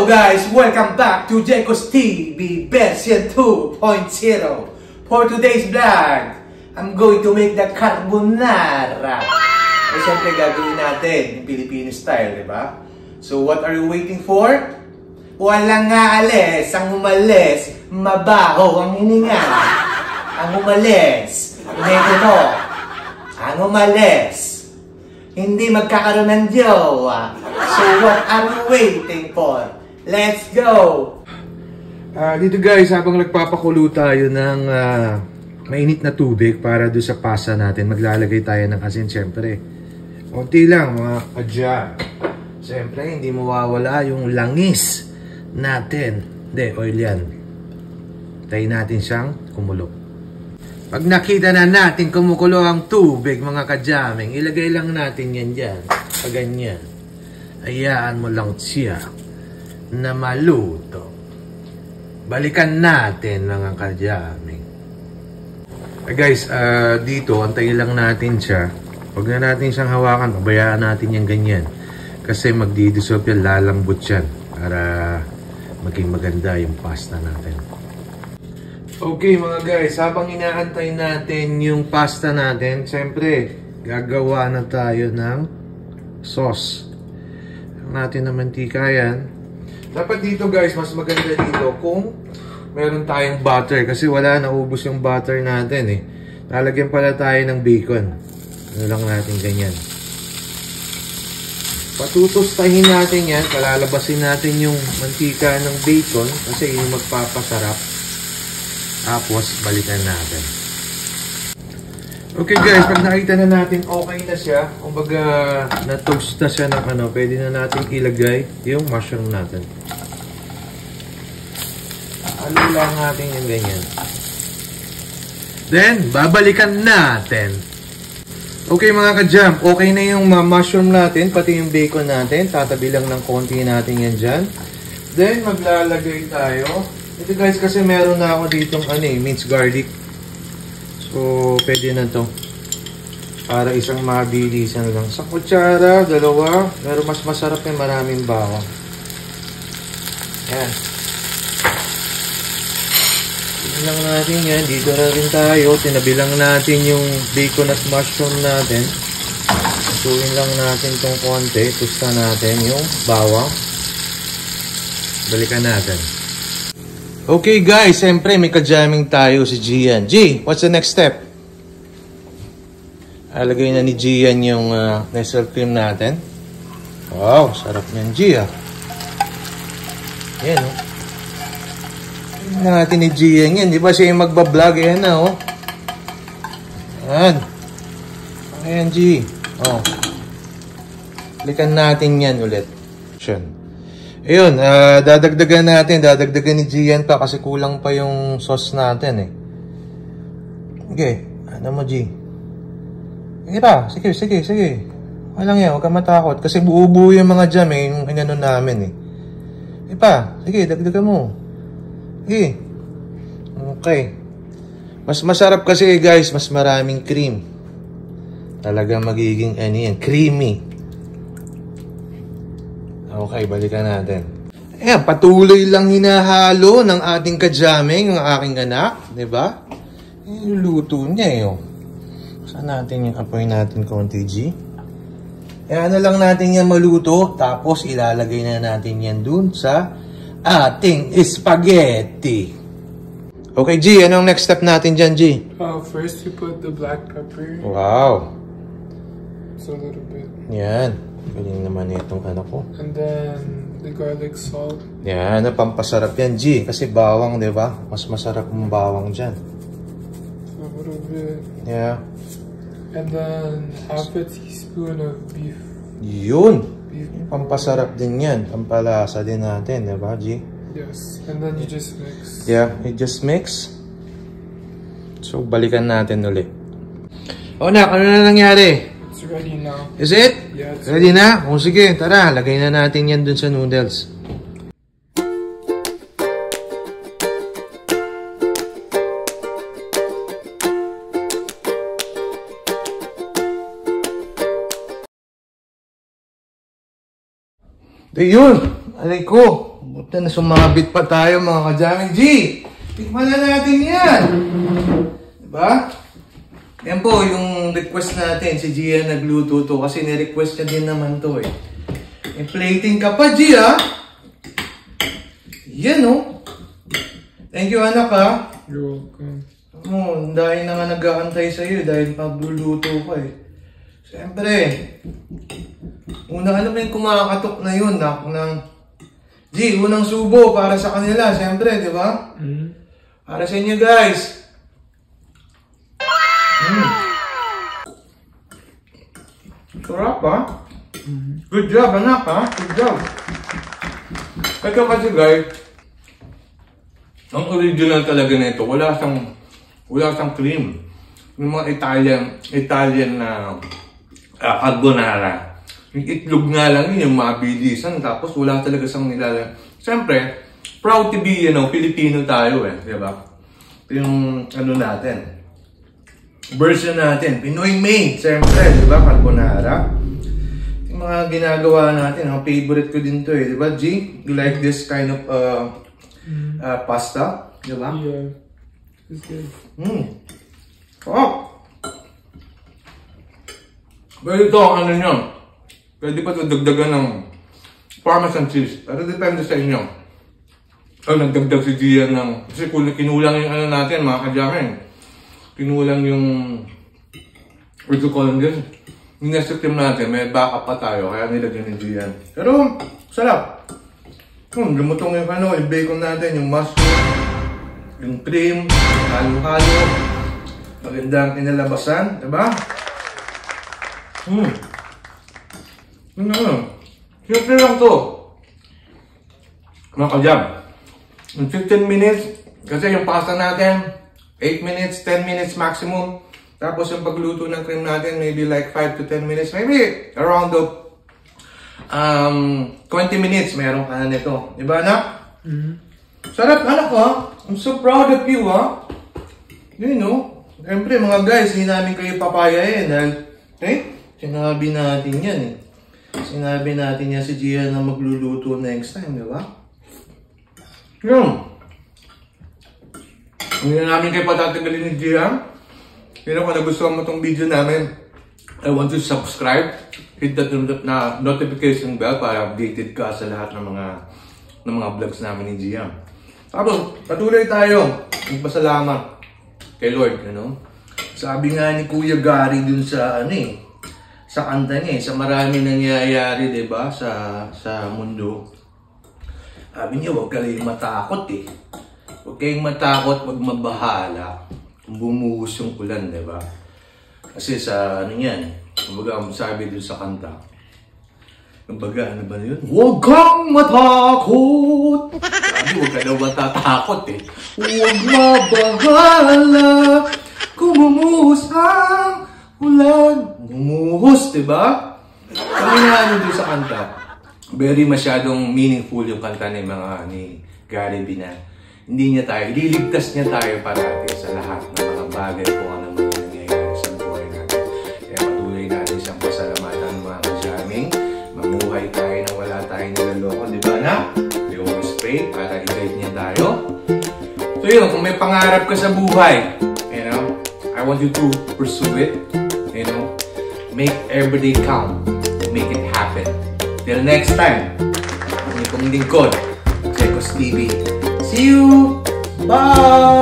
Hello guys! Welcome back to Jekos TV version 2.0. For today's vlog, I'm going to make the carbonara. Eh, siyempre gagawin natin yung Filipino style, di ba? So what are you waiting for? Walang aalis, ang umalis, mabaho ang hininga. Ang umalis, ineto mo, ang umalis, hindi magkakaroon ng jowa. So what are you waiting for? Let's go! Dito guys, habang nagpapakulo tayo ng mainit na tubig para doon sa pasta natin, maglalagay tayo ng asin syempre. Kunti lang mga kadya. Syempre, hindi mawawala yung langis natin. Hindi, oil yan. Tayo natin siyang kumulo. Pag nakita na natin kumukulo ang tubig mga kadyaming, ilagay lang natin yan dyan. Paganyan. Hayaan mo lang siya na maluto. Balikan natin mga kadyaming. Guys, dito, antayin lang natin siya. Huwag na natin siyang hawakan, pabayaan natin yung ganyan. Kasi magdidissolve yan, lalambot yan. Para maging maganda yung pasta natin. Okay mga guys, habang inaantay natin yung pasta natin, siyempre, gagawa na tayo ng sauce. Natin na mantika yan. Dapat dito guys, mas maganda dito kung meron tayong butter. Kasi wala, naubos yung butter natin eh. Lalagyan pala tayo ng bacon. Ano lang natin ganyan. Patutustahin natin yan. Palalabasin natin yung mantika ng bacon. Kasi yung magpapasarap. Tapos, balikan natin. Okay guys, pag nakita na natin okay na siya, kumbaga na-toast na siya ng ano, pwede na natin ilagay yung mushroom natin. Halo lang natin yung ganyan. Then, babalikan natin. Okay mga ka-jam, okay na yung mushroom natin, pati yung bacon natin. Tatabi lang ng konti natin yan dyan. Then, maglalagay tayo. Ito guys, kasi meron na ako ditong minced garlic. So, pwede na to. Para isang mabilisan lang. Sa kutsara, dalawa. Pero mas masarap yung maraming bawang. Yan. Tignan lang natin yan. Dito na rin tayo. Tinabi lang natin yung bacon at mushroom natin. Isuin lang natin tong konti. Tusta natin yung bawang. Balikan natin. Okay guys, siyempre may ka-jamming tayo si Gian. G, what's the next step? Alagay na ni Gian yung nestle cream natin. Wow, sarap niyan G ah. Yan oh. Tingnan natin ni Gian yan. Di ba siya yung magbablog? Yan na oh. Yan. Ayan G. Oh. Balikan natin yan ulit. Yan. Ayun, dadagdagan ni Gian pa kasi kulang pa yung sauce natin eh. Okay, ano mo G? Sige pa, sige. Walang yan, huwag kang matakot kasi buo-buo yung mga jam eh, yung inano namin eh. Sige pa, sige, dagdagan mo. Sige. Okay. Mas masarap kasi guys, mas maraming cream. Talagang magiging creamy. Okay, balikan natin. Ayan, patuloy lang hinahalo ng ating ka-jamming, yung aking anak. Diba? Yung luto niya eh. Oh. Saan natin yung apoy natin konti, G? Ayan na lang natin yan maluto. Tapos ilalagay na natin yan dun sa ating spaghetti. Okay, G, anong next step natin dyan, G? First you put the black pepper. Wow. Just a little bit. Yan. Galing naman itong anak ko. And then the garlic salt. Yan, pampasarap yan, G. Kasi bawang, di ba? Mas masarap yung bawang dyan. So a little bit. Yeah. And then half a teaspoon of beef. Yun. Pampasarap din yan. Pampalasa din natin, di ba, G? Yes. And then you just mix. Yeah, you just mix. So, balikan natin ulit. O, nak, ano na nangyari? It's ready now. Is it? Yeah, it's ready na? O sige, tara. Lagay na natin yan dun sa noodles. Ayun! Aray ko! Buta na sumabit pa tayo mga ka-jamming. G! Tikman na natin yan! Diba? Yan po yung request natin. Si Gian nagluto to kasi ni-request niya din naman to eh. May plating ka pa, G, ha? Yan, oh. Thank you, anak, ha? You're welcome. Dahil na nga nag-aantay sa'yo dahil magluluto ka eh. Siyempre, una may kumakatok na yun, G, unang subo para sa kanila, siyempre, di ba? Para sa inyo, guys. Sarap, ha? Good job, anak, ha? Good job. Ito kasi, guys, ang original talaga nito, wala siyang cream. Yung mga Italian na carbonara. Yung itlog nga lang yun, yung mabilisan, tapos wala talaga siyang nilalang. Siyempre, proud to be, Filipino tayo eh, di ba? Ito yung, natin, version natin, Pinoy made, siyempre, di ba, carbonara. Yung mga ginagawa natin, ang favorite ko din to eh, di ba, G? You like this kind of, pasta, di ba? Yeah, it's good. Oh! Pero ito, nyo, pwede pa ito dagdagan ng parmesan cheese. Pero depende sa inyo. Nagdagdag si Gian ng, kasi kinulang yung natin, mga ka-jamming. Kinulang yung, what you call this? Yung nasa team natin, may backup pa tayo, kaya nilagyan ni Gian. Pero, sarap. Lumutong yung bacon natin, yung mushroom, yung cream, halo-halo. Magandang inalabasan, diba? Simple lang to. Mga ka-jam. In 15 minutes, kasi yung pasta natin, 8 minutes, 10 minutes maximum. Tapos yung pagluto ng cream natin, maybe like 5 to 10 minutes. Maybe around the 20 minutes, meron ka na nito. Diba, anak? Sarap, anak, ha? I'm so proud of you, ha? Siyempre, mga guys, hindi namin kayo papayain. Dahil, sinabi natin yan, eh. Sinabi natin yan si Gian na magluluto next time, di ba? Hindi na namin kayo patatagalin ni Gian. Kung nagustuhan mo itong video namin, I want you to subscribe. Hit that notification bell para updated ka sa lahat ng mga vlogs namin ni Gian. Tapos, patuloy tayo. Magpasalamat kay Lord, Sabi nga ni Kuya Gary dun sa, sa kanta niya, sa marami nangyayari, diba, sa mundo. Sabi niya, huwag kayong matakot, eh. Huwag kayong matakot, huwag mabahala. Kung bumuhos yung ulan, diba? Kasi sa, kumbaga, sabi dun sa kanta. Kumbaga, ano ba yun? Huwag kang matakot! Sabi, huwag ka daw matatakot, eh. Huwag mabahala! Kung bumuhos ang ulan. Bumuhos, diba? Kami nga doon sa kanta. Very masyadong meaningful yung kanta ni Gary B na hindi niya tayo, ililigtas niya tayo parati sa lahat ng mga bagay kung ano man yung nangyayari sa buhay natin. Kaya patuloy natin siyang pasalamatan mga ka-jamming. Mamuhay tayo na wala tayong nilaloko, diba na? We always pray para i-guide niya tayo. So yun, kung may pangarap ka sa buhay, I want you to pursue it, make every day count, make it happen. Till next time, ang ikong lingkod, Jekos TV. See you! Bye!